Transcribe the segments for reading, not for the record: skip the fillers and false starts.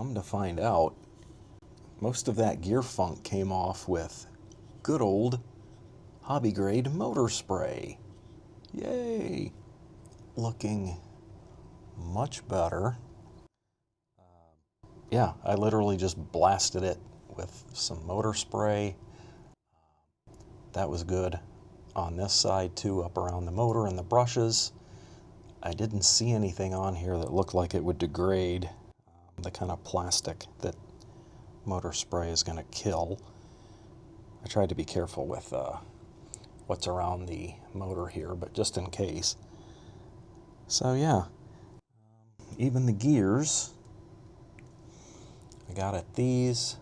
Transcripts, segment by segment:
come to find out, most of that gear funk came off with good old hobby grade motor spray. Yay! Looking much better. Yeah, I literally just blasted it with some motor spray. That was good on this side too, up around the motor and the brushes. I didn't see anything on here that looked like it would degrade, the kind of plastic that motor spray is going to kill. I tried to be careful with what's around the motor here, but just in case. So yeah, even the gears, I got at these,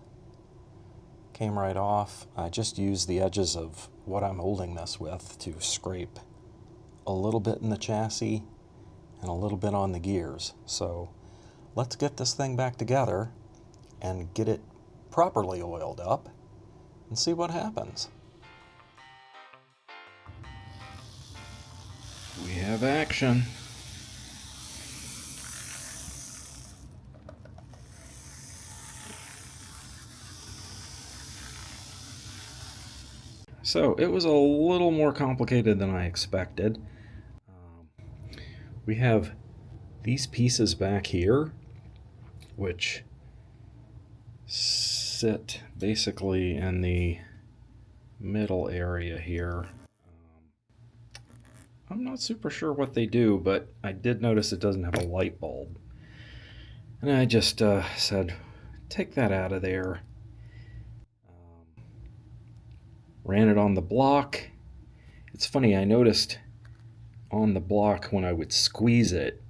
came right off. I just used the edges of what I'm holding this with to scrape a little bit in the chassis and a little bit on the gears. So let's get this thing back together and get it properly oiled up and see what happens. We have action. So it was a little more complicated than I expected. We have these pieces back here, which sit basically in the middle area here. I'm not super sure what they do, but I did notice it doesn't have a light bulb. And I just said, take that out of there. Ran it on the block. It's funny, I noticed on the block when I would squeeze it,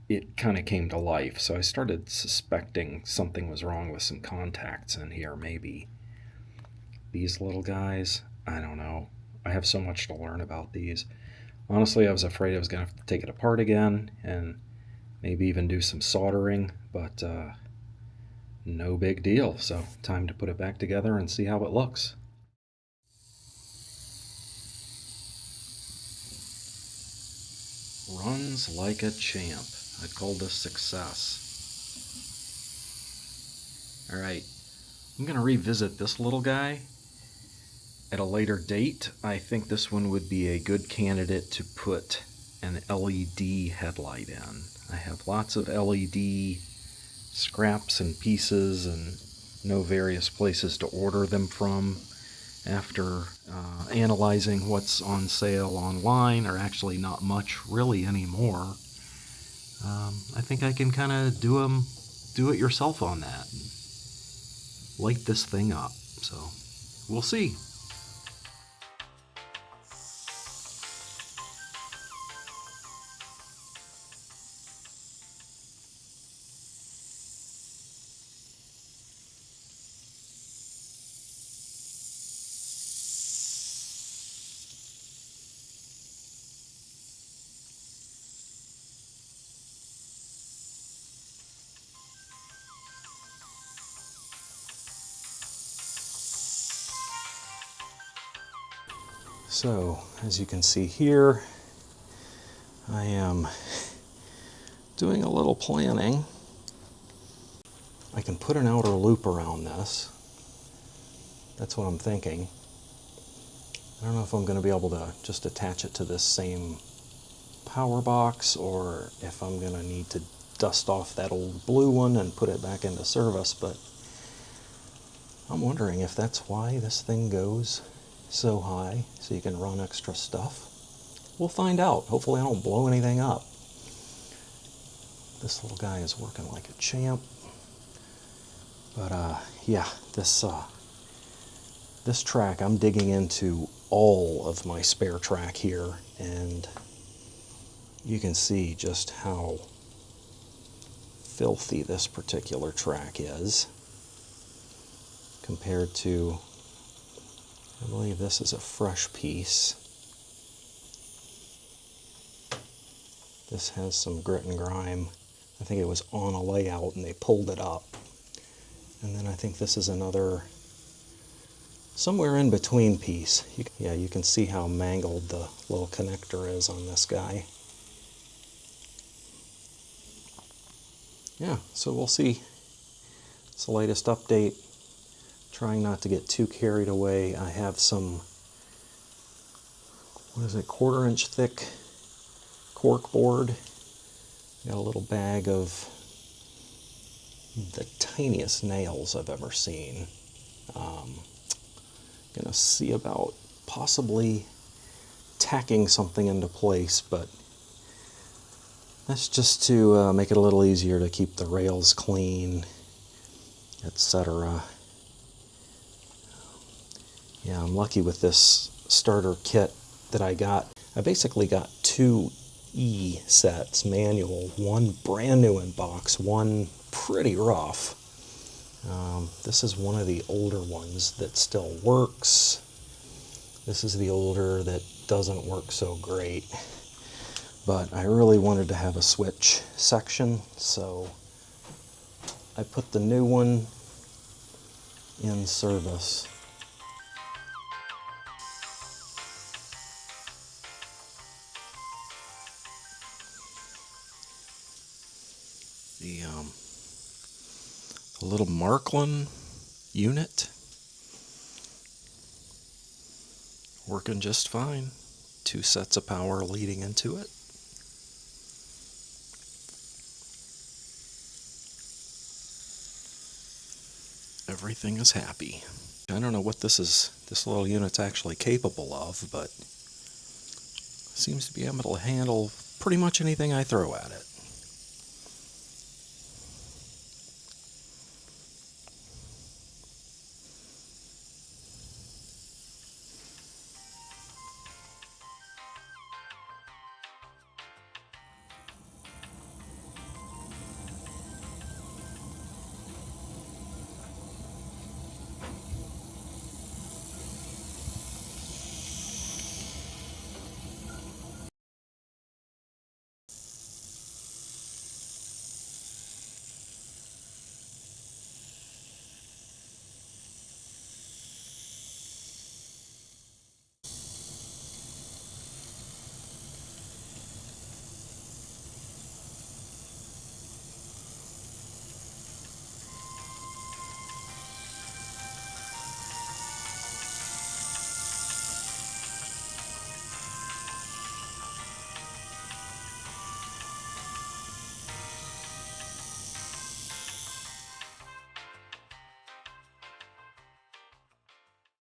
it kind of came to life. So I started suspecting something was wrong with some contacts in here, maybe. These little guys, I don't know. I have so much to learn about these. Honestly, I was afraid I was going to have to take it apart again and maybe even do some soldering, but no big deal. So time to put it back together and see how it looks. Runs like a champ. I'd call this success. Alright, I'm going to revisit this little guy at a later date. I think this one would be a good candidate to put an LED headlight in. I have lots of LED scraps and pieces and know various places to order them from. After analyzing what's on sale online, or actually not much really anymore, I think I can kind of do it yourself on that and light this thing up. So we'll see. So, as you can see here, I am doing a little planning. I can put an outer loop around this. That's what I'm thinking. I don't know if I'm going to be able to just attach it to this same power box, or if I'm going to need to dust off that old blue one and put it back into service, but I'm wondering if that's why this thing goes so high, so you can run extra stuff. We'll find out. Hopefully I don't blow anything up. This little guy is working like a champ. But yeah, this track, I'm digging into all of my spare track here, and you can see just how filthy this particular track is compared to, I believe this is a fresh piece. This has some grit and grime. I think it was on a layout and they pulled it up. And then I think this is another, somewhere in between piece. Yeah, you can see how mangled the little connector is on this guy. Yeah, so we'll see It's the latest update. Trying not to get too carried away. I have some, what is it, 1/4-inch thick cork board. Got a little bag of the tiniest nails I've ever seen. Gonna see about possibly tacking something into place, but that's just to make it a little easier to keep the rails clean, etc. Yeah, I'm lucky with this starter kit that I got. I basically got 2 E sets, manual, one brand new in box, one pretty rough. This is one of the older ones that still works. This is the older that doesn't work so great. But I really wanted to have a switch section, so I put the new one in service. The little Marklin unit, working just fine. 2 sets of power leading into it. Everything is happy. I don't know what this little unit's actually capable of, but seems to be able to handle pretty much anything I throw at it.